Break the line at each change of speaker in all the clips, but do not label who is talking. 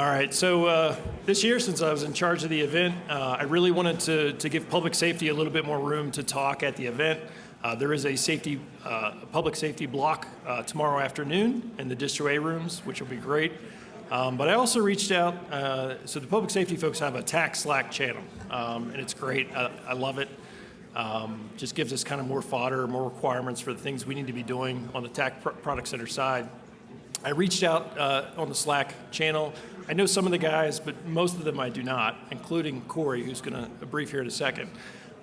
All right, so this year, since I was in charge of the event, I really wanted to give public safety a little bit more room to talk at the event. There is a public safety block tomorrow afternoon in the Distro A rooms, which will be great. But I also reached out, so the public safety folks have a TAK Slack channel, and it's great. I love it. Just gives us kind of more fodder, more requirements for the things we need to be doing on the TAK Product Center side. I reached out on the Slack channel. I know some of the guys, but most of them I do not, including Cory, who's going to brief here in a second.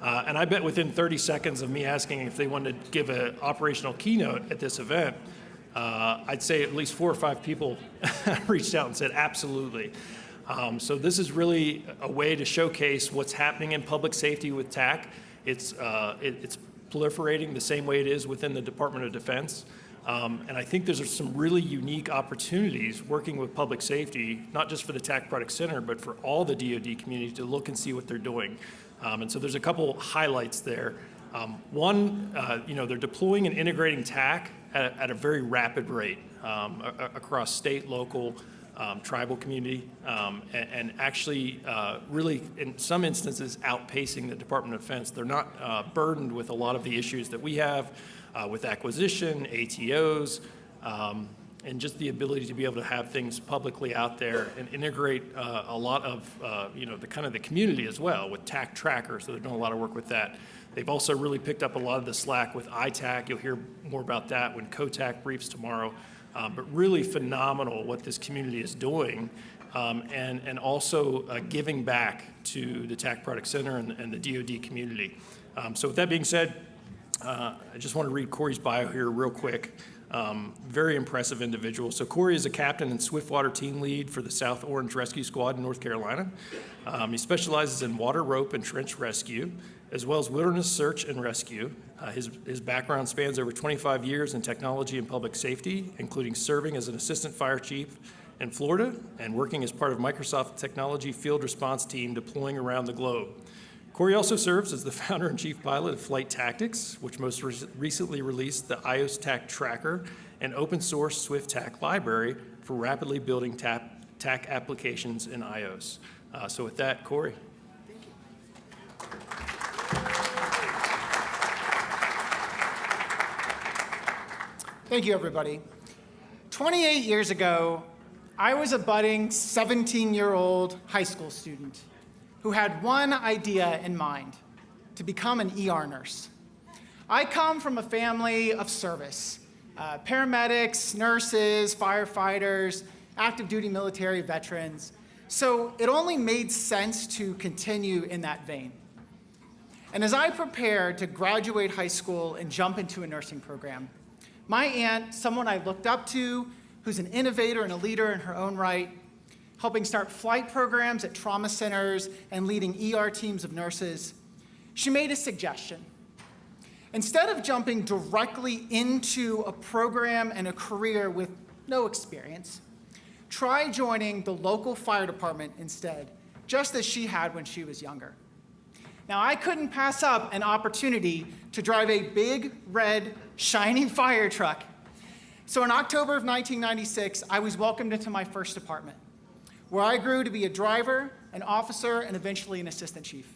And I bet within 30 seconds of me asking if they wanted to give an operational keynote at this event, I'd say at least 4 or 5 people reached out and said, absolutely. So this is really a way to showcase what's happening in public safety with TAK. It's proliferating the same way it is within the Department of Defense. And I think there's some really unique opportunities working with public safety, not just for the TAK Product Center, but for all the DoD community to look and see what they're doing. And so there's a couple highlights there. One, they're deploying and integrating TAK at a very rapid rate across state, local, tribal community, and actually really, in some instances, outpacing the Department of Defense. They're not burdened with a lot of the issues that we have with acquisition, ATOs, and just the ability to be able to have things publicly out there and integrate a lot of the community as well with TAK Tracker, so they're doing a lot of work with that. They've also really picked up a lot of the slack with ITAC. You'll hear more about that when COTAC briefs tomorrow. But really phenomenal what this community is doing, and also giving back to the TAK Product Center and the DoD community. So with that being said, I just want to read Cory's bio here real quick. Very impressive individual. So Cory is a captain and swiftwater team lead for the South Orange Rescue Squad in North Carolina. He specializes in water, rope, and trench rescue, as well as wilderness search and rescue. His background spans over 25 years in technology and public safety, including serving as an assistant fire chief in Florida and working as part of Microsoft Technology Field Response Team deploying around the globe. Cory also serves as the founder and chief pilot of Flight Tactics, which most recently released the iOS TAK Tracker and open source Swift TAK library for rapidly building TAK applications in iOS. So with that, Cory.
Thank you, everybody. 28 years ago, I was a budding 17-year-old high school student who had one idea in mind: to become an ER nurse. I come from a family of service, paramedics, nurses, firefighters, active duty military veterans, so it only made sense to continue in that vein. And as I prepared to graduate high school and jump into a nursing program, my aunt, someone I looked up to, who's an innovator and a leader in her own right, helping start flight programs at trauma centers and leading ER teams of nurses, she made a suggestion. Instead of jumping directly into a program and a career with no experience, try joining the local fire department instead, just as she had when she was younger. Now, I couldn't pass up an opportunity to drive a big, red, shiny fire truck. So in October of 1996, I was welcomed into my first department, where I grew to be a driver, an officer, and eventually an assistant chief.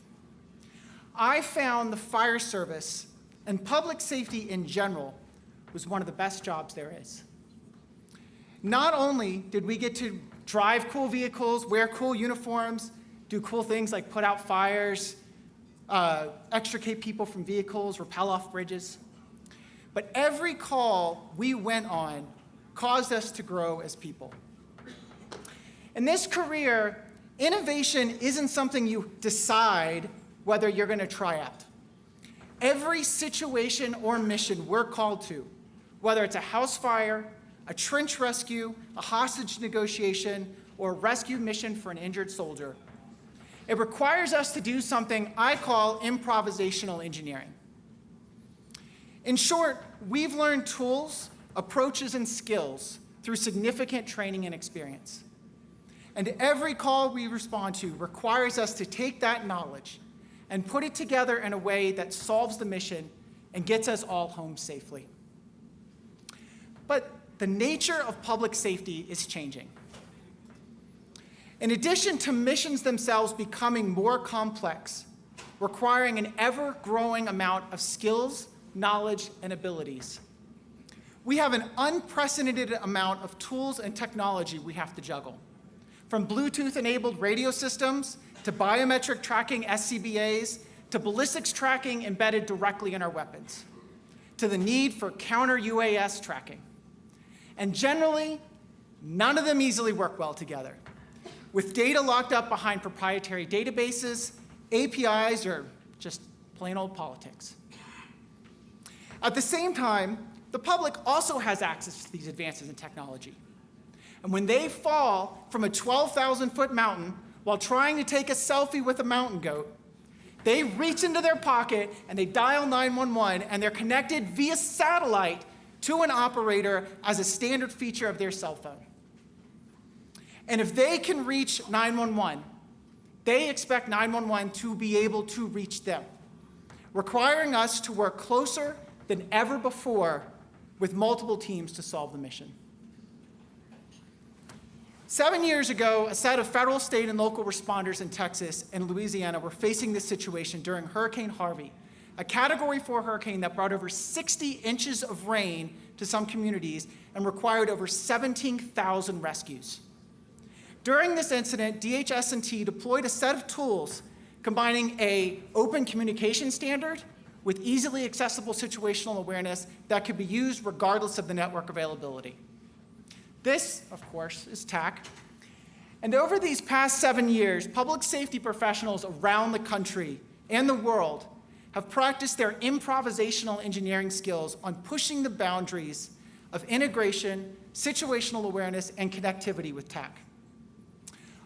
I found the fire service and public safety in general was one of the best jobs there is. Not only did we get to drive cool vehicles, wear cool uniforms, do cool things like put out fires, extricate people from vehicles, rappel off bridges, but every call we went on caused us to grow as people. In this career, innovation isn't something you decide whether you're going to try out. Every situation or mission we're called to, whether it's a house fire, a trench rescue, a hostage negotiation, or a rescue mission for an injured soldier, it requires us to do something I call improvisational engineering. In short, we've learned tools, approaches, and skills through significant training and experience. And every call we respond to requires us to take that knowledge and put it together in a way that solves the mission and gets us all home safely. But the nature of public safety is changing. In addition to missions themselves becoming more complex, requiring an ever-growing amount of skills, knowledge, and abilities, we have an unprecedented amount of tools and technology we have to juggle. From Bluetooth-enabled radio systems, to biometric tracking SCBAs, to ballistics tracking embedded directly in our weapons, to the need for counter-UAS tracking. And generally, none of them easily work well together. With data locked up behind proprietary databases, APIs, or just plain old politics. At the same time, the public also has access to these advances in technology. And when they fall from a 12,000-foot mountain while trying to take a selfie with a mountain goat, they reach into their pocket and they dial 911, and they're connected via satellite to an operator as a standard feature of their cell phone. And if they can reach 911, they expect 911 to be able to reach them, requiring us to work closer than ever before with multiple teams to solve the mission. 7 years ago, a set of federal, state, and local responders in Texas and Louisiana were facing this situation during Hurricane Harvey, a Category 4 hurricane that brought over 60 inches of rain to some communities and required over 17,000 rescues. During this incident, DHS&T deployed a set of tools combining an open communication standard with easily accessible situational awareness that could be used regardless of the network availability. This, of course, is TAK. And over these past 7 years, public safety professionals around the country and the world have practiced their improvisational engineering skills on pushing the boundaries of integration, situational awareness, and connectivity with TAK.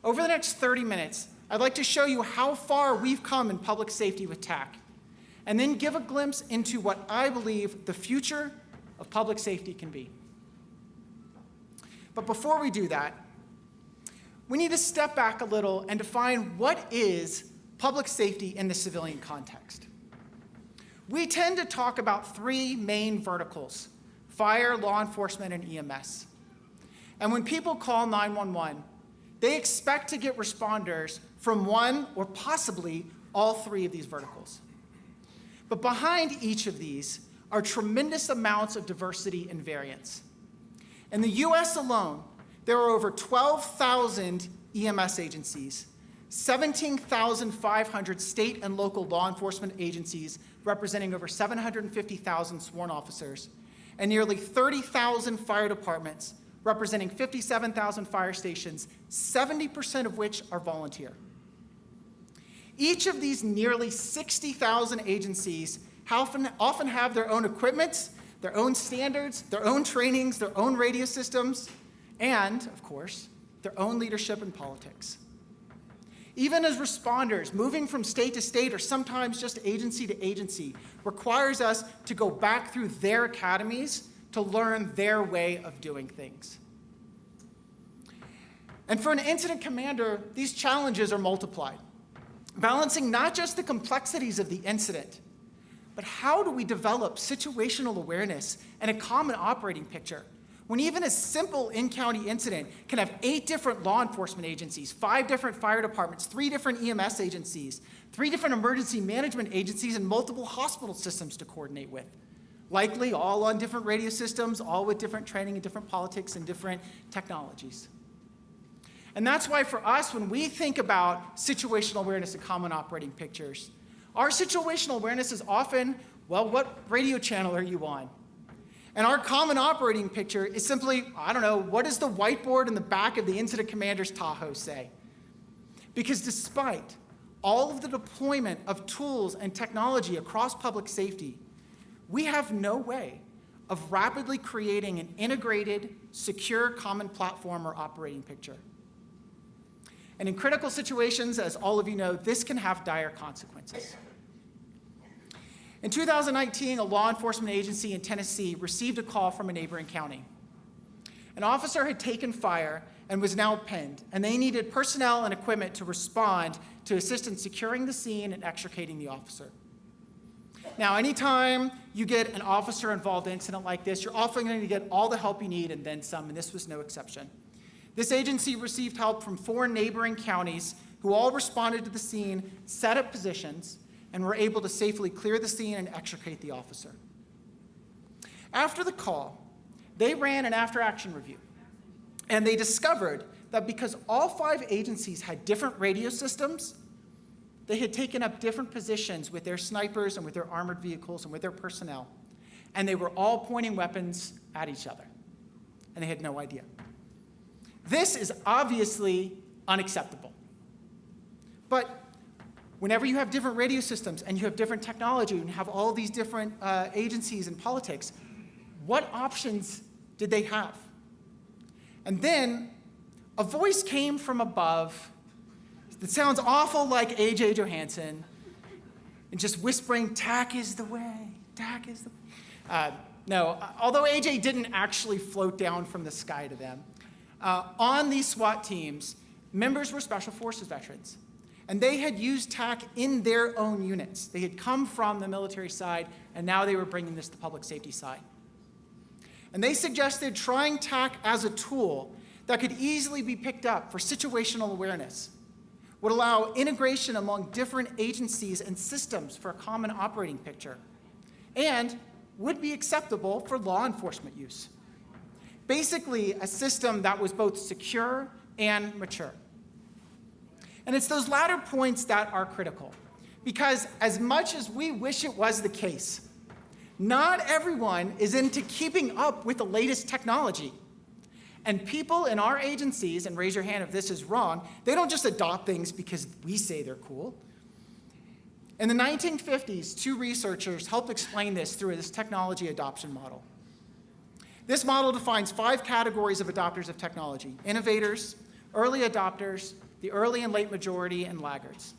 Over the next 30 minutes, I'd like to show you how far we've come in public safety with TAK, and then give a glimpse into what I believe the future of public safety can be. But before we do that, we need to step back a little and define what is public safety in the civilian context. We tend to talk about three main verticals: fire, law enforcement, and EMS. And when people call 911, they expect to get responders from one or possibly all three of these verticals. But behind each of these are tremendous amounts of diversity and variance. In the US alone, there are over 12,000 EMS agencies, 17,500 state and local law enforcement agencies representing over 750,000 sworn officers, and nearly 30,000 fire departments representing 57,000 fire stations, 70% of which are volunteer. Each of these nearly 60,000 agencies often have their own equipment, their own standards, their own trainings, their own radio systems, and, of course, their own leadership and politics. Even as responders, moving from state to state or sometimes just agency to agency requires us to go back through their academies to learn their way of doing things. And for an incident commander, these challenges are multiplied, balancing not just the complexities of the incident, but how do we develop situational awareness and a common operating picture when even a simple in-county incident can have 8 different law enforcement agencies, 5 different fire departments, 3 different EMS agencies, 3 different emergency management agencies, and multiple hospital systems to coordinate with, likely all on different radio systems, all with different training and different politics and different technologies. And that's why for us, when we think about situational awareness and common operating pictures, our situational awareness is often, well, what radio channel are you on? And our common operating picture is simply, I don't know, what does the whiteboard in the back of the incident commander's Tahoe say? Because despite all of the deployment of tools and technology across public safety, we have no way of rapidly creating an integrated, secure, common platform or operating picture. And in critical situations, as all of you know, this can have dire consequences. In 2019, a law enforcement agency in Tennessee received a call from a neighboring county. An officer had taken fire and was now pinned, and they needed personnel and equipment to respond to assist in securing the scene and extricating the officer. Now, anytime you get an officer involved in an incident like this, you're often going to get all the help you need and then some, and this was no exception. This agency received help from 4 neighboring counties who all responded to the scene, set up positions, and were able to safely clear the scene and extricate the officer. After the call, they ran an after-action review, and they discovered that because all 5 agencies had different radio systems, they had taken up different positions with their snipers and with their armored vehicles and with their personnel, and they were all pointing weapons at each other, and they had no idea. This is obviously unacceptable. But whenever you have different radio systems and you have different technology and you have all these different agencies and politics, what options did they have? And then a voice came from above that sounds awful like A.J. Johansson and just whispering, "TAK is the way, TAK is the way." No, although A.J. didn't actually float down from the sky to them. On these SWAT teams, members were Special Forces veterans, and they had used TAK in their own units. They had come from the military side, and now they were bringing this to the public safety side. And they suggested trying TAK as a tool that could easily be picked up for situational awareness, would allow integration among different agencies and systems for a common operating picture, and would be acceptable for law enforcement use. Basically, a system that was both secure and mature. And it's those latter points that are critical, because as much as we wish it was the case, not everyone is into keeping up with the latest technology. And people in our agencies, and raise your hand if this is wrong, they don't just adopt things because we say they're cool. In the 1950s, 2 researchers helped explain this through this technology adoption model. This model defines 5 categories of adopters of technology: innovators, early adopters, the early and late majority, and laggards.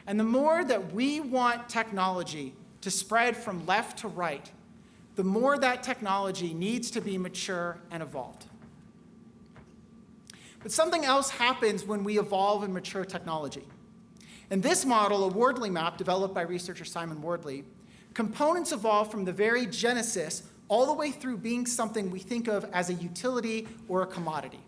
And the more that we want technology to spread from left to right, the more that technology needs to be mature and evolved. But something else happens when we evolve and mature technology. In this model, a Wardley map developed by researcher Simon Wardley, components evolve from the very genesis all the way through being something we think of as a utility or a commodity.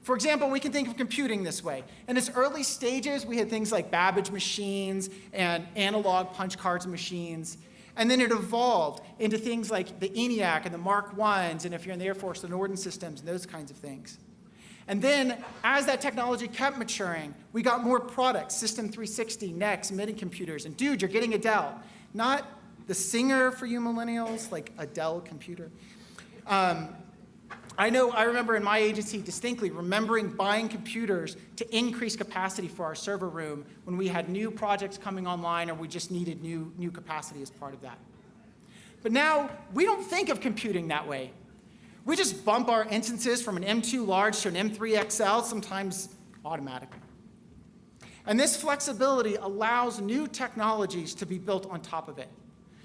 For example, we can think of computing this way. In its early stages, we had things like Babbage machines and analog punch cards machines. And then it evolved into things like the ENIAC and the Mark I's, and if you're in the Air Force, the Norden systems, and those kinds of things. And then, as that technology kept maturing, we got more products: System 360, NEX, mini computers. And dude, you're getting a Dell. Not the Singer for you millennials, like a Dell computer. I remember in my agency distinctly remembering buying computers to increase capacity for our server room when we had new projects coming online or we just needed new capacity as part of that. But now, we don't think of computing that way. We just bump our instances from an M2 large to an M3 XL, sometimes automatically. And this flexibility allows new technologies to be built on top of it.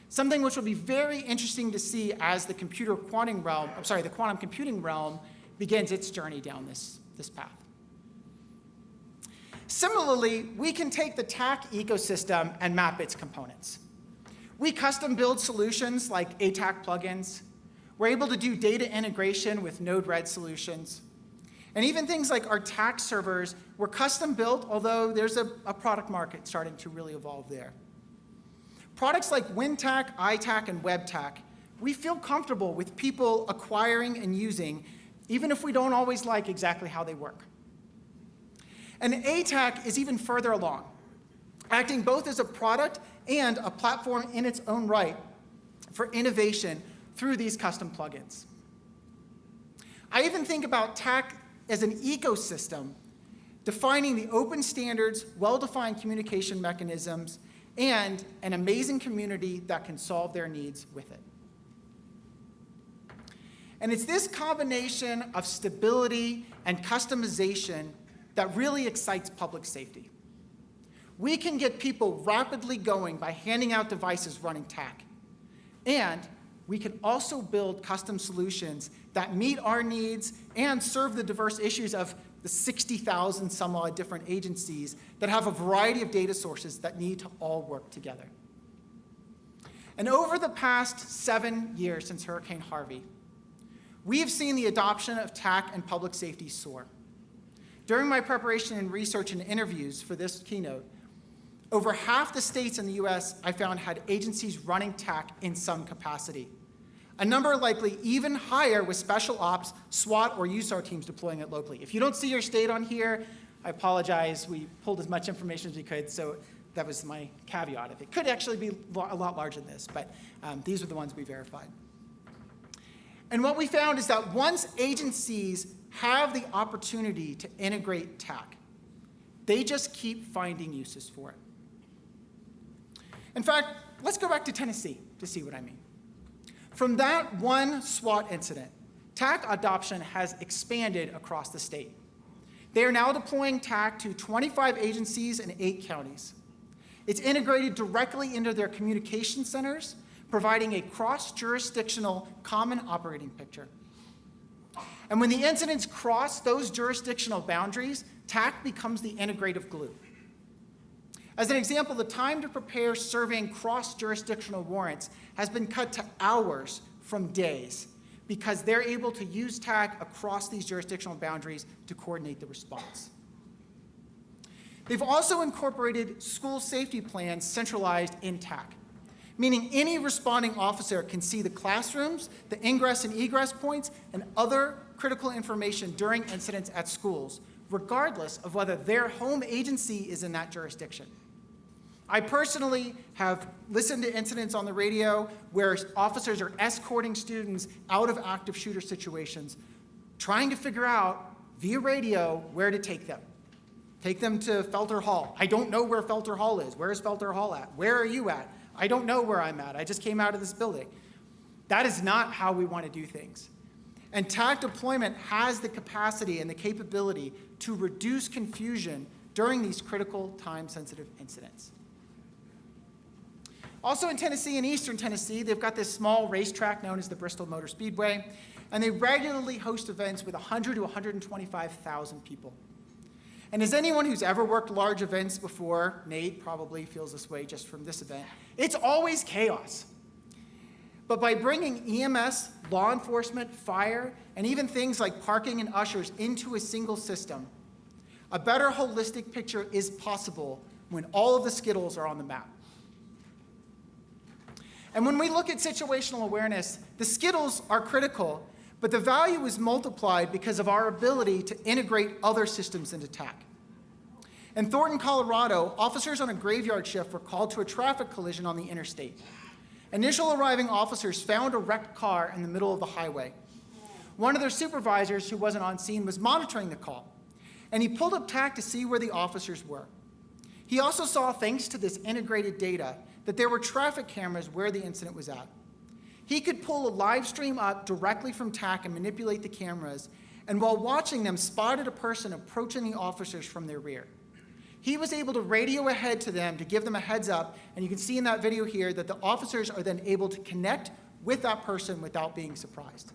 Something which will be very interesting to see as the quantum computing realm begins its journey down this path. Similarly, we can take the TAK ecosystem and map its components. We custom build solutions like ATAK plugins. We're able to do data integration with Node-RED solutions. And even things like our TAK servers were custom built, although there's a product market starting to really evolve there. Products like WinTAK, ITAK, and WebTAK, we feel comfortable with people acquiring and using, even if we don't always like exactly how they work. And ATAK is even further along, acting both as a product and a platform in its own right for innovation through these custom plugins. I even think about TAK as an ecosystem, defining the open standards, well-defined communication mechanisms, and an amazing community that can solve their needs with it. And it's this combination of stability and customization that really excites public safety. We can get people rapidly going by handing out devices running TAK. And we can also build custom solutions that meet our needs and serve the diverse issues of the 60,000 some odd different agencies that have a variety of data sources that need to all work together. And over the past 7 years since Hurricane Harvey, we have seen the adoption of TAK and public safety soar. During my preparation and research and interviews for this keynote, over half the states in the US I found had agencies running TAK in some capacity. A number likely even higher with special ops, SWAT, or USAR teams deploying it locally. If you don't see your state on here, I apologize. We pulled as much information as we could, so that was my caveat. It could actually be a lot larger than this, but these are the ones we verified. And what we found is that once agencies have the opportunity to integrate TAK, they just keep finding uses for it. In fact, let's go back to Tennessee to see what I mean. From that one SWAT incident, TAK adoption has expanded across the state. They are now deploying TAK to 25 agencies in 8 counties. It's integrated directly into their communication centers, providing a cross-jurisdictional common operating picture. And when the incidents cross those jurisdictional boundaries, TAK becomes the integrative glue. As an example, the time to prepare serving cross-jurisdictional warrants has been cut to hours from days because they're able to use TAK across these jurisdictional boundaries to coordinate the response. They've also incorporated school safety plans centralized in TAK, meaning any responding officer can see the classrooms, the ingress and egress points, and other critical information during incidents at schools, regardless of whether their home agency is in that jurisdiction. I personally have listened to incidents on the radio where officers are escorting students out of active shooter situations, trying to figure out via radio where to take them. Take them to Felter Hall. I don't know where Felter Hall is. Where is Felter Hall at? Where are you at? I don't know where I'm at. I just came out of this building. That is not how we want to do things. And TAK deployment has the capacity and the capability to reduce confusion during these critical time-sensitive incidents. Also in Tennessee and eastern Tennessee, they've got this small racetrack known as the Bristol Motor Speedway, and they regularly host events with 100 to 125,000 people. And as anyone who's ever worked large events before, Nate probably feels this way just from this event, it's always chaos. But by bringing EMS, law enforcement, fire, and even things like parking and ushers into a single system, a better holistic picture is possible when all of the Skittles are on the map. And when we look at situational awareness, the Skittles are critical, but the value is multiplied because of our ability to integrate other systems into TAK. In Thornton, Colorado, officers on a graveyard shift were called to a traffic collision on the interstate. Initial arriving officers found a wrecked car in the middle of the highway. One of their supervisors, who wasn't on scene, was monitoring the call, and he pulled up TAK to see where the officers were. He also saw, thanks to this integrated data, that there were traffic cameras where the incident was at. He could pull a live stream up directly from TAK and manipulate the cameras, and while watching them, spotted a person approaching the officers from their rear. He was able to radio ahead to them to give them a heads up, and you can see in that video here that the officers are then able to connect with that person without being surprised.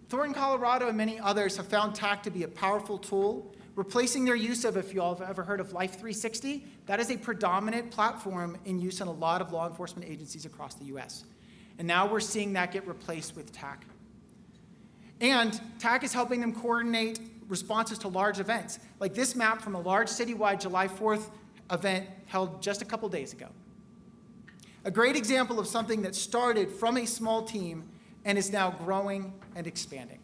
Thornton, Colorado, and many others have found TAK to be a powerful tool, replacing their use of, if you all have ever heard of Life 360, that is a predominant platform in use in a lot of law enforcement agencies across the US. And now we're seeing that get replaced with TAK. And TAK is helping them coordinate responses to large events, like this map from a large citywide July 4th event held just a couple days ago. A great example of something that started from a small team and is now growing and expanding.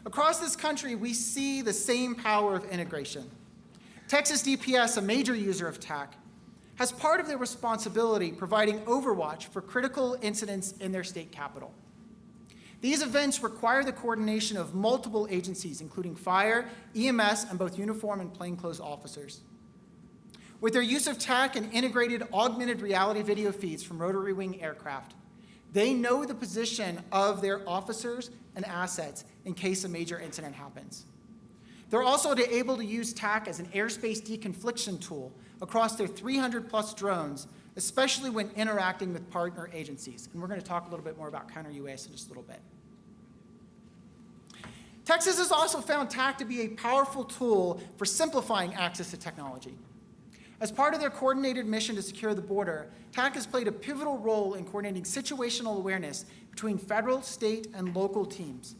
Across this country, we see the same power of integration. Texas DPS, a major user of TAK, has part of their responsibility providing overwatch for critical incidents in their state capital. These events require the coordination of multiple agencies, including fire, EMS, and both uniform and plainclothes officers. With their use of TAK and integrated augmented reality video feeds from rotary wing aircraft, they know the position of their officers and assets in case a major incident happens. They're also able to use TAK as an airspace deconfliction tool across their 300+ drones, especially when interacting with partner agencies. And we're going to talk a little bit more about counter-UAS in just a little bit. Texas has also found TAK to be a powerful tool for simplifying access to technology. As part of their coordinated mission to secure the border, TAK has played a pivotal role in coordinating situational awareness between federal, state, and local teams.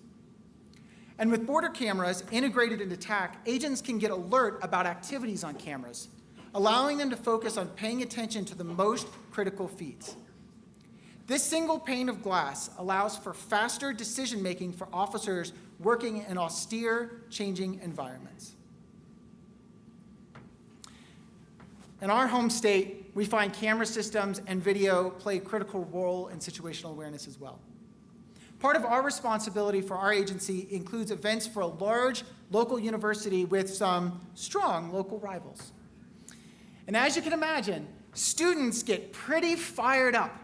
And with border cameras integrated into TAK, agents can get alert about activities on cameras, allowing them to focus on paying attention to the most critical feeds. This single pane of glass allows for faster decision-making for officers working in austere, changing environments. In our home state, we find camera systems and video play a critical role in situational awareness as well. Part of our responsibility for our agency includes events for a large local university with some strong local rivals. And as you can imagine, students get pretty fired up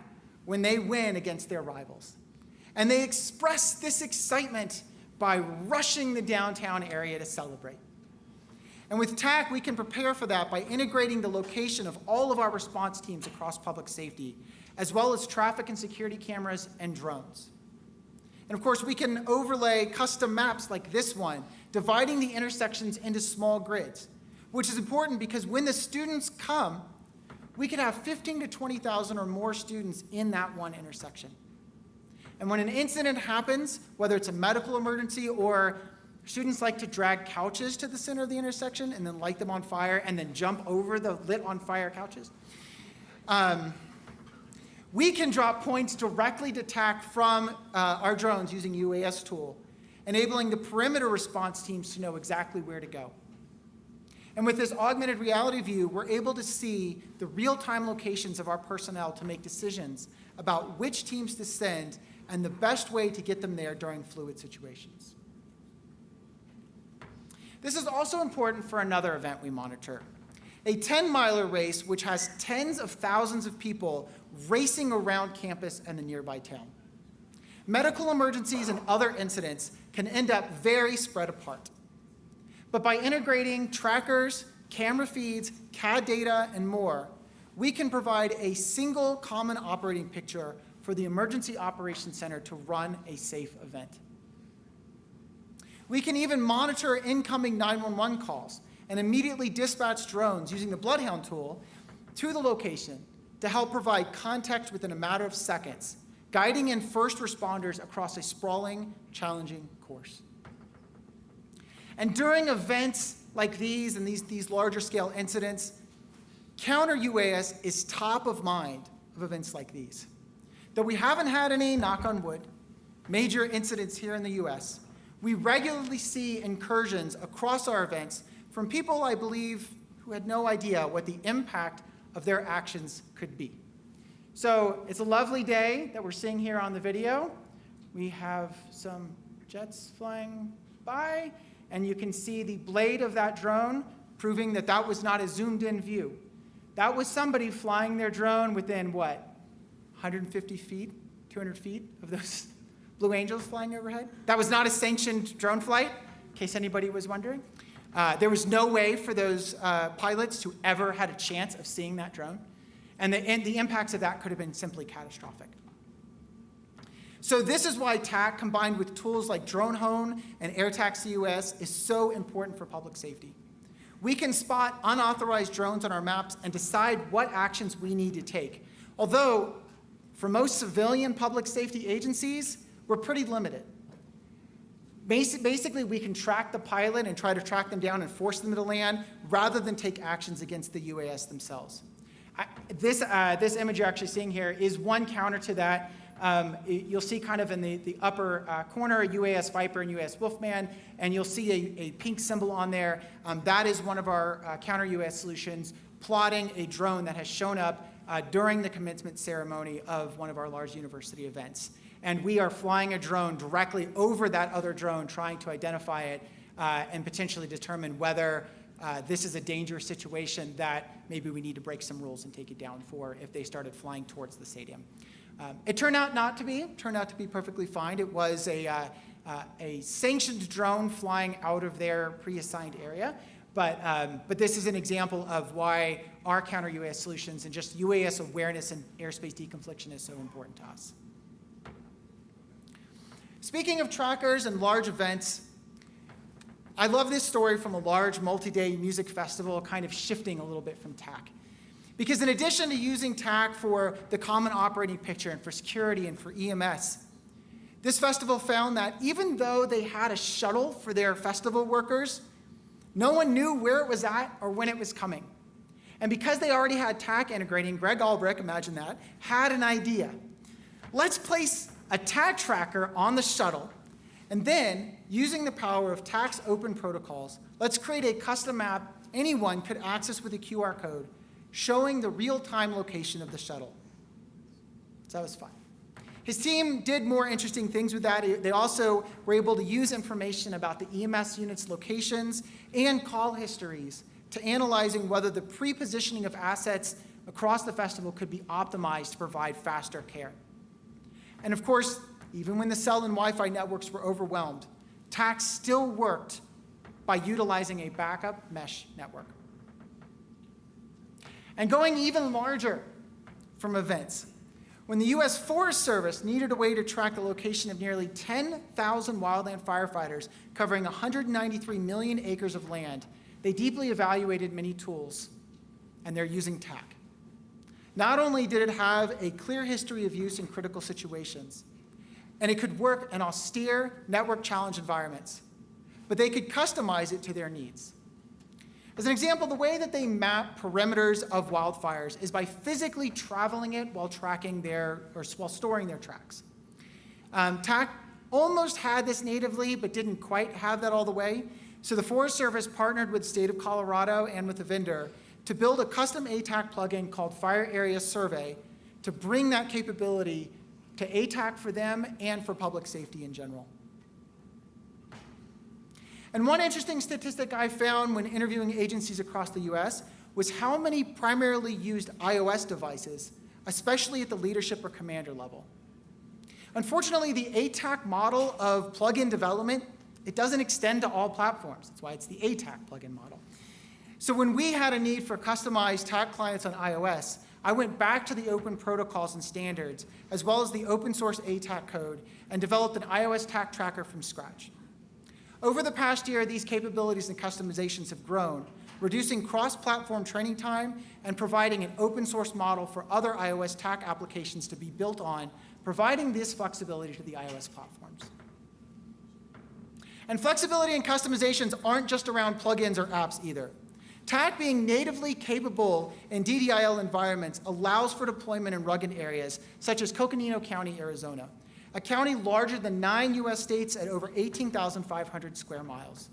when they win against their rivals. And they express this excitement by rushing the downtown area to celebrate. And with TAK, we can prepare for that by integrating the location of all of our response teams across public safety, as well as traffic and security cameras and drones. And of course, we can overlay custom maps like this one, dividing the intersections into small grids, which is important because when the students come, we could have 15 to 20,000 or more students in that one intersection. And when an incident happens, whether it's a medical emergency or students like to drag couches to the center of the intersection and then light them on fire and then jump over the lit on fire couches, we can drop points directly to TAK from our drones using UAS tool, enabling the perimeter response teams to know exactly where to go. And with this augmented reality view, we're able to see the real-time locations of our personnel to make decisions about which teams to send and the best way to get them there during fluid situations. This is also important for another event we monitor, a 10-miler race which has tens of thousands of people racing around campus and the nearby town. Medical emergencies and other incidents can end up very spread apart. But by integrating trackers, camera feeds, CAD data, and more, we can provide a single common operating picture for the Emergency Operations Center to run a safe event. We can even monitor incoming 911 calls and immediately dispatch drones using the Bloodhound tool to the location to help provide context within a matter of seconds, guiding in first responders across a sprawling, challenging course. And during events like these and these larger scale incidents, counter UAS is top of mind of events like these. Though we haven't had any, knock on wood, major incidents here in the US, we regularly see incursions across our events from people, I believe, who had no idea what the impact of their actions could be. So it's a lovely day that we're seeing here on the video. We have some jets flying by, and you can see the blade of that drone, proving that that was not a zoomed-in view. That was somebody flying their drone within, what, 150 feet, 200 feet of those Blue Angels flying overhead. That was not a sanctioned drone flight, in case anybody was wondering. There was no way for those pilots to ever had a chance of seeing that drone. And the impacts of that could have been simply catastrophic. So this is why TAK, combined with tools like Drone Hone and AirTag CUS, is so important for public safety. We can spot unauthorized drones on our maps and decide what actions we need to take. Although, for most civilian public safety agencies, we're pretty limited. Basically, we can track the pilot and try to track them down and force them to land rather than take actions against the UAS themselves. This image you're actually seeing here is one counter to that. You'll see kind of in the upper corner, UAS Viper and UAS Wolfman, and you'll see a pink symbol on there. That is one of our counter UAS solutions, plotting a drone that has shown up during the commencement ceremony of one of our large university events. And we are flying a drone directly over that other drone, trying to identify it and potentially determine whether this is a dangerous situation that maybe we need to break some rules and take it down for if they started flying towards the stadium. It turned out not to be. It turned out to be perfectly fine. It was a sanctioned drone flying out of their pre-assigned area. But this is an example of why our counter-UAS solutions and just UAS awareness and airspace deconfliction is so important to us. Speaking of trackers and large events, I love this story from a large multi-day music festival, kind of shifting a little bit from TAK. Because in addition to using TAK for the common operating picture and for security and for EMS, this festival found that even though they had a shuttle for their festival workers, no one knew where it was at or when it was coming. And because they already had TAK integrating, Greg Albrecht, imagine that, had an idea. Let's place a TAK tracker on the shuttle, and then, using the power of TAK's open protocols, let's create a custom app anyone could access with a QR code showing the real-time location of the shuttle. So that was fun. His team did more interesting things with that. They also were able to use information about the EMS unit's locations and call histories to analyzing whether the pre-positioning of assets across the festival could be optimized to provide faster care. And of course, even when the cell and Wi-Fi networks were overwhelmed, TAK still worked by utilizing a backup mesh network. And going even larger from events, when the U.S. Forest Service needed a way to track the location of nearly 10,000 wildland firefighters covering 193 million acres of land, they deeply evaluated many tools, and they're using TAK. Not only did it have a clear history of use in critical situations, and it could work in austere network challenge environments, but they could customize it to their needs. As an example, the way that they map perimeters of wildfires is by physically traveling it while while storing their tracks. TAK almost had this natively, but didn't quite have that all the way. So the Forest Service partnered with the state of Colorado and with the vendor to build a custom ATAK plugin called Fire Area Survey to bring that capability to ATAK for them and for public safety in general. And one interesting statistic I found when interviewing agencies across the US was how many primarily used iOS devices, especially at the leadership or commander level. Unfortunately, the ATAK model of plugin development, it doesn't extend to all platforms. That's why it's the ATAK plugin model. So when we had a need for customized TAK clients on iOS, I went back to the open protocols and standards, as well as the open source ATAK code, and developed an iOS TAK tracker from scratch. Over the past year, these capabilities and customizations have grown, reducing cross-platform training time and providing an open source model for other iOS TAK applications to be built on, providing this flexibility to the iOS platforms. And flexibility and customizations aren't just around plugins or apps either. TAK being natively capable in DDIL environments allows for deployment in rugged areas, such as Coconino County, Arizona, a county larger than 9 US states at over 18,500 square miles.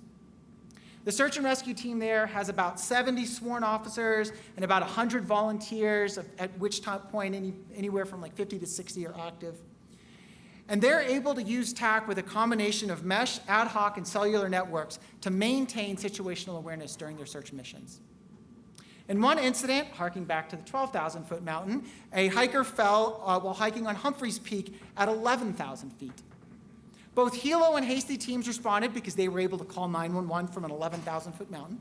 The search and rescue team there has about 70 sworn officers and about 100 volunteers, at which point anywhere from like 50 to 60 are active. And they're able to use TAK with a combination of mesh, ad hoc, and cellular networks to maintain situational awareness during their search missions. In one incident, harking back to the 12,000-foot mountain, a hiker fell while hiking on Humphreys Peak at 11,000 feet. Both helo and hasty teams responded because they were able to call 911 from an 11,000-foot mountain.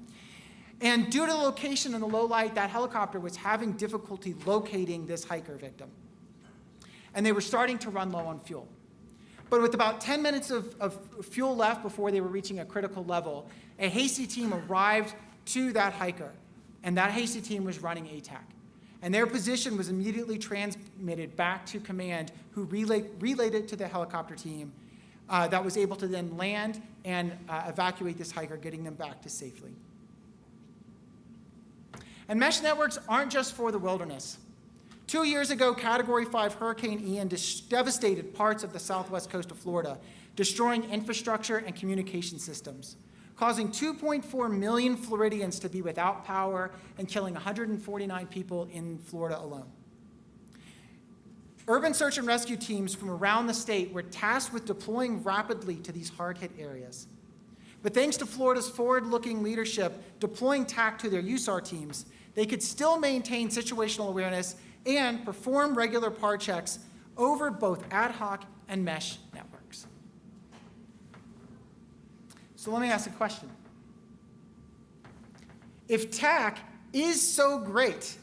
And due to the location and the low light, that helicopter was having difficulty locating this hiker victim. And they were starting to run low on fuel. But with about 10 minutes of fuel left before they were reaching a critical level, a hasty team arrived to that hiker, and that hasty team was running ATAK. And their position was immediately transmitted back to command, who relayed it to the helicopter team that was able to then land and evacuate this hiker, getting them back to safely. And mesh networks aren't just for the wilderness. 2 years ago, Category 5 Hurricane Ian devastated parts of the southwest coast of Florida, destroying infrastructure and communication systems, causing 2.4 million Floridians to be without power and killing 149 people in Florida alone. Urban search and rescue teams from around the state were tasked with deploying rapidly to these hard-hit areas. But thanks to Florida's forward-looking leadership deploying TAK to their USAR teams, they could still maintain situational awareness and perform regular PAR checks over both ad hoc and mesh networks. So let me ask a question. If TAK is so great,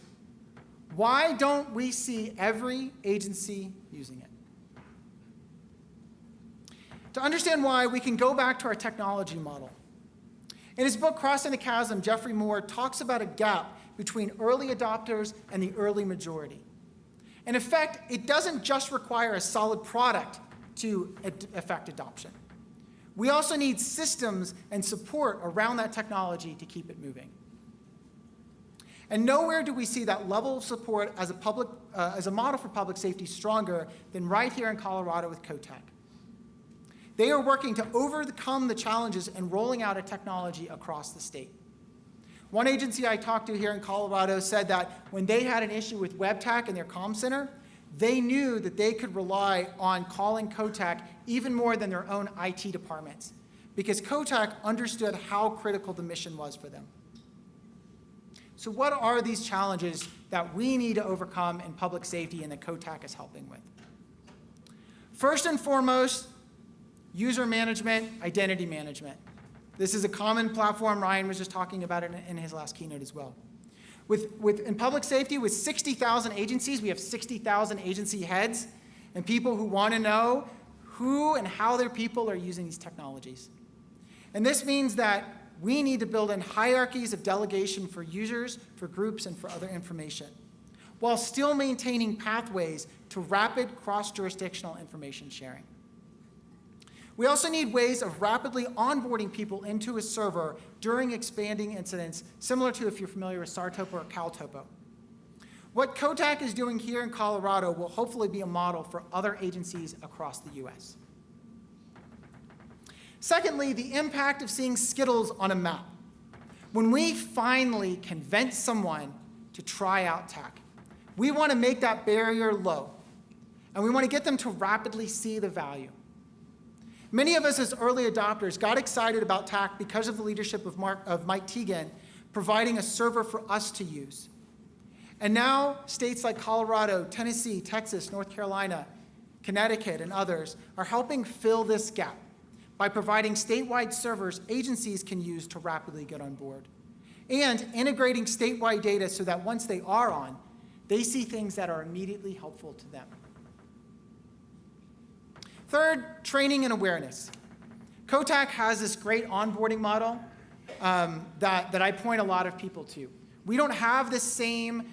why don't we see every agency using it? To understand why, we can go back to our technology model. In his book, Crossing the Chasm, Jeffrey Moore talks about a gap between early adopters and the early majority. In effect, it doesn't just require a solid product to affect adoption. We also need systems and support around that technology to keep it moving. And nowhere do we see that level of support as a model for public safety stronger than right here in Colorado with COTAK. They are working to overcome the challenges in rolling out a technology across the state. One agency I talked to here in Colorado said that when they had an issue with WebTAC in their comm center, they knew that they could rely on calling COTAK even more than their own IT departments, because COTAK understood how critical the mission was for them. So what are these challenges that we need to overcome in public safety and that COTAK is helping with? First and foremost, user management, identity management. This is a common platform. Ryan was just talking about it in his last keynote as well. In public safety, with 60,000 agencies, we have 60,000 agency heads and people who want to know who and how their people are using these technologies. And this means that we need to build in hierarchies of delegation for users, for groups, and for other information, while still maintaining pathways to rapid cross-jurisdictional information sharing. We also need ways of rapidly onboarding people into a server during expanding incidents, similar to if you're familiar with SARTOPO or CalTOPO. What COTAK is doing here in Colorado will hopefully be a model for other agencies across the US. Secondly, the impact of seeing Skittles on a map. When we finally convince someone to try out TAK, we want to make that barrier low, and we want to get them to rapidly see the value. Many of us as early adopters got excited about TAK because of the leadership of Mike Teagan providing a server for us to use. And now states like Colorado, Tennessee, Texas, North Carolina, Connecticut, and others are helping fill this gap by providing statewide servers agencies can use to rapidly get on board, and integrating statewide data so that once they are on, they see things that are immediately helpful to them. Third, training and awareness. COTAK has this great onboarding model that I point a lot of people to. We don't have the same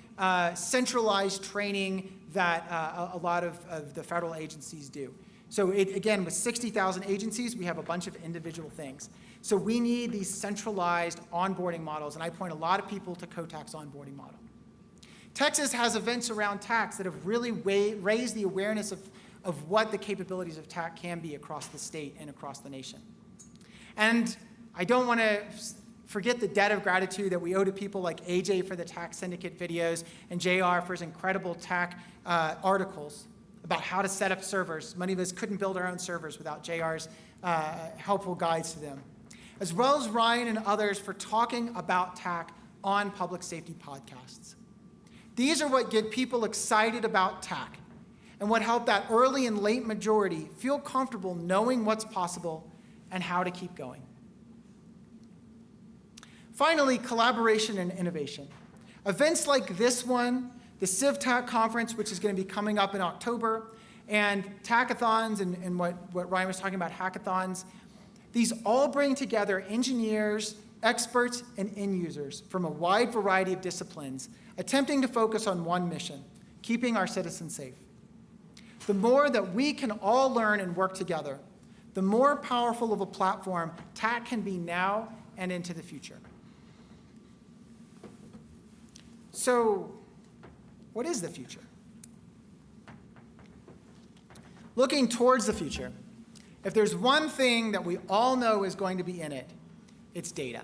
centralized training that a lot of the federal agencies do. So again, with 60,000 agencies, we have a bunch of individual things. So we need these centralized onboarding models, and I point a lot of people to COTAK's onboarding model. Texas has events around TAKs that have really raised the awareness of what the capabilities of TAK can be across the state and across the nation. And I don't want to forget the debt of gratitude that we owe to people like AJ for the TAK Syndicate videos and JR for his incredible TAK articles about how to set up servers. Many of us couldn't build our own servers without JR's helpful guides to them, as well as Ryan and others for talking about TAK on public safety podcasts. These are what get people excited about TAK and what help that early and late majority feel comfortable knowing what's possible and how to keep going. Finally, collaboration and innovation. Events like this one, the CivTAK conference, which is going to be coming up in October, and TAKathons and what Ryan was talking about, hackathons, these all bring together engineers, experts, and end users from a wide variety of disciplines, attempting to focus on one mission, keeping our citizens safe. The more that we can all learn and work together, the more powerful of a platform TAK can be now and into the future. So, what is the future? Looking towards the future, if there's one thing that we all know is going to be in it, it's data.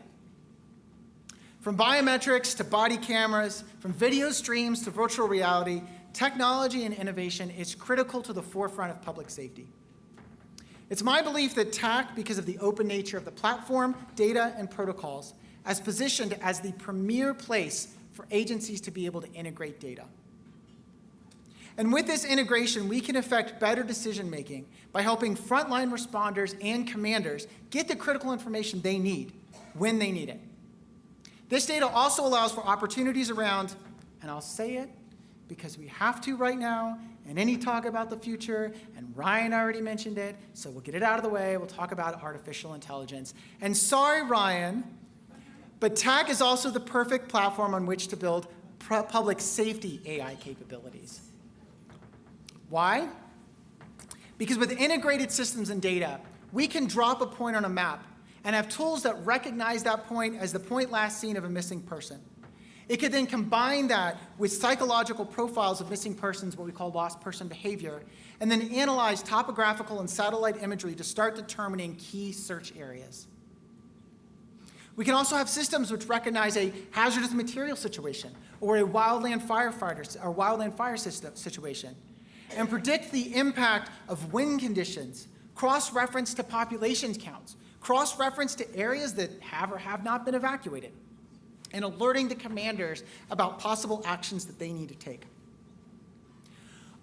From biometrics to body cameras, from video streams to virtual reality, technology and innovation is critical to the forefront of public safety. It's my belief that TAK, because of the open nature of the platform, data, and protocols, is positioned as the premier place for agencies to be able to integrate data. And with this integration, we can affect better decision-making by helping frontline responders and commanders get the critical information they need when they need it. This data also allows for opportunities around, and I'll say it because we have to right now, and any talk about the future, and Ryan already mentioned it, so we'll get it out of the way. We'll talk about artificial intelligence. And sorry, Ryan, But TAK is also the perfect platform on which to build public safety AI capabilities. Why? Because with integrated systems and data, we can drop a point on a map and have tools that recognize that point as the point last seen of a missing person. It could then combine that with psychological profiles of missing persons, what we call lost person behavior, and then analyze topographical and satellite imagery to start determining key search areas. We can also have systems which recognize a hazardous material situation or a wildland fire situation and predict the impact of wind conditions, cross-reference to population counts, cross-reference to areas that have or have not been evacuated, and alerting the commanders about possible actions that they need to take.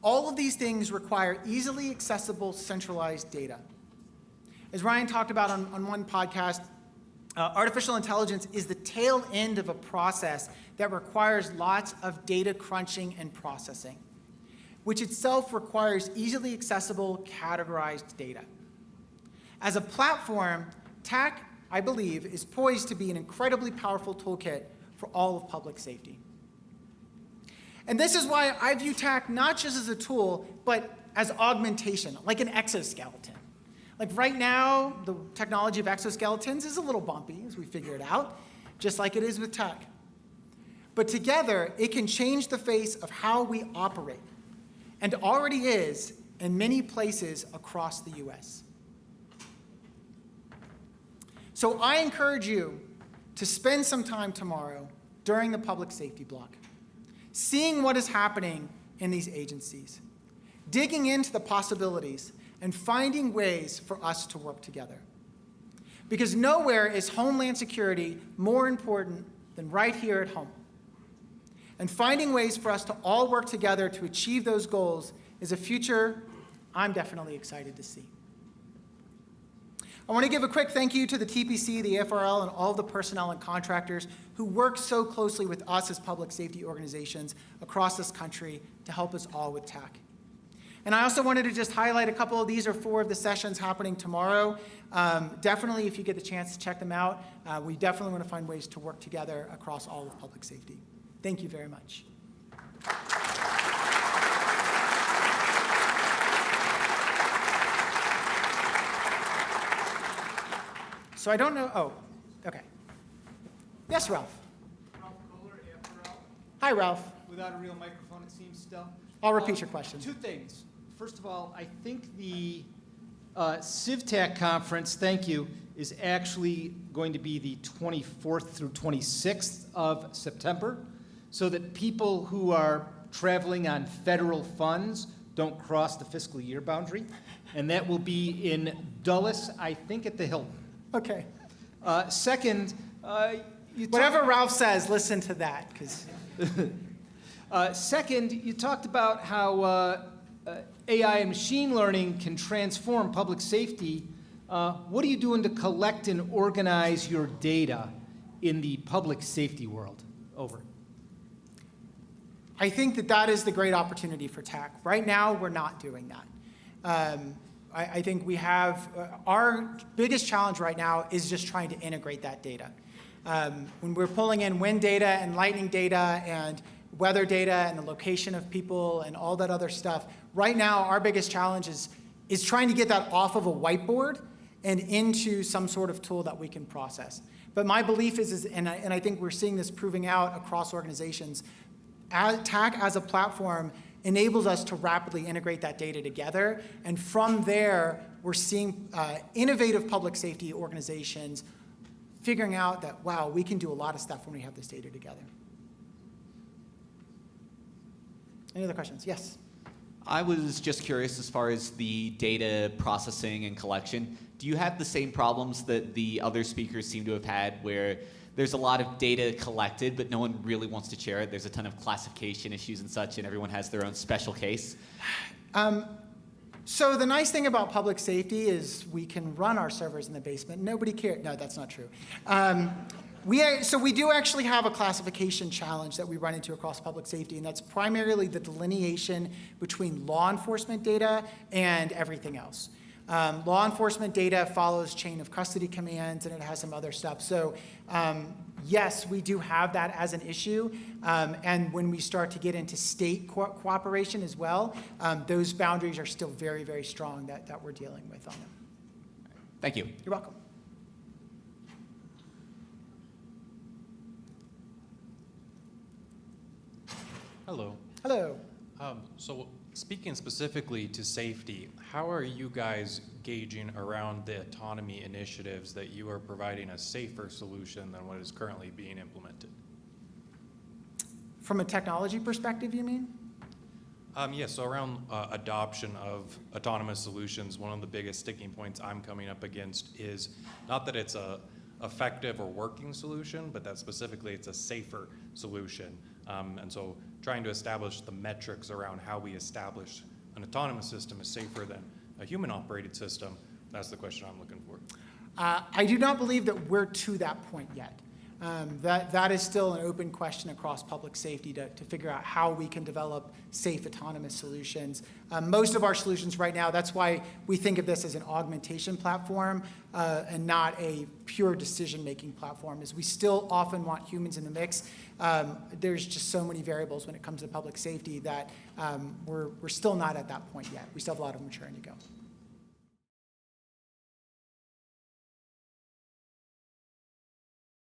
All of these things require easily accessible, centralized data. As Ryan talked about on one podcast, artificial intelligence is the tail end of a process that requires lots of data crunching and processing, which itself requires easily accessible, categorized data. As a platform, TAK, I believe, is poised to be an incredibly powerful toolkit for all of public safety. And this is why I view TAK not just as a tool, but as augmentation, like an exoskeleton. Like right now, the technology of exoskeletons is a little bumpy, as we figure it out, just like it is with TAK. But together, it can change the face of how we operate, and already is in many places across the US. So I encourage you to spend some time tomorrow during the public safety block, seeing what is happening in these agencies, digging into the possibilities, and finding ways for us to work together. Because nowhere is homeland security more important than right here at home. And finding ways for us to all work together to achieve those goals is a future I'm definitely excited to see. I want to give a quick thank you to the TPC, the AFRL, and all of the personnel and contractors who work so closely with us as public safety organizations across this country to help us all with TAK. And I also wanted to just highlight a couple of these are 4 of the sessions happening tomorrow. Definitely, if you get the chance to check them out, we definitely want to find ways to work together across all of public safety. Thank you very much. So I don't know, oh, okay. Yes, Ralph.
Ralph Kohler, AFRL.
Hi, Ralph.
Without a real microphone, it seems still.
I'll repeat your question.
2 things. First of all, I think the CivTAK conference, thank you, is actually going to be the 24th through 26th of September, so that people who are traveling on federal funds don't cross the fiscal year boundary. And that will be in Dulles, I think at the Hilton.
Okay.
Second,
Whatever Ralph says, listen to that, because.
Second, you talked about how AI and machine learning can transform public safety. What are you doing to collect and organize your data in the public safety world? Over.
I think that that is the great opportunity for TAK. Right now, we're not doing that. I think we have, our biggest challenge right now is just trying to integrate that data. When we're pulling in wind data and lightning data and weather data and the location of people and all that other stuff, right now our biggest challenge is trying to get that off of a whiteboard and into some sort of tool that we can process. But my belief is and I think we're seeing this proving out across organizations, TAK as a platform enables us to rapidly integrate that data together. And from there, we're seeing innovative public safety organizations figuring out that, wow, we can do a lot of stuff when we have this data together. Any other questions? Yes.
I was just curious as far as the data processing and collection. Do you have the same problems that the other speakers seem to have had where there's a lot of data collected, but no one really wants to share it? There's a ton of classification issues and such, and everyone has their own special case.
So the nice thing about public safety is we can run our servers in the basement. Nobody cares. No, that's not true. So we do actually have a classification challenge that we run into across public safety, and that's primarily the delineation between law enforcement data and everything else. Law enforcement data follows chain of custody commands, and it has some other stuff. So yes, we do have that as an issue. And when we start to get into state cooperation as well, those boundaries are still very, very strong that we're dealing with on them.
Thank you.
You're welcome.
Hello.
Hello.
So speaking specifically to safety, how are you guys gauging around the autonomy initiatives that you are providing a safer solution than what is currently being implemented?
From a technology perspective, you mean?
Yes, so around adoption of autonomous solutions, one of the biggest sticking points I'm coming up against is not that it's a effective or working solution, but that specifically it's a safer solution. And so trying to establish the metrics around how we establish an autonomous system is safer than a human-operated system, that's the question I'm looking for.
I do not believe that we're to that point yet. That is still an open question across public safety to figure out how we can develop safe autonomous solutions. Most of our solutions right now, that's why we think of this as an augmentation platform and not a pure decision-making platform, is we still often want humans in the mix. There's just so many variables when it comes to public safety that we're still not at that point yet. We still have a lot of maturing to go.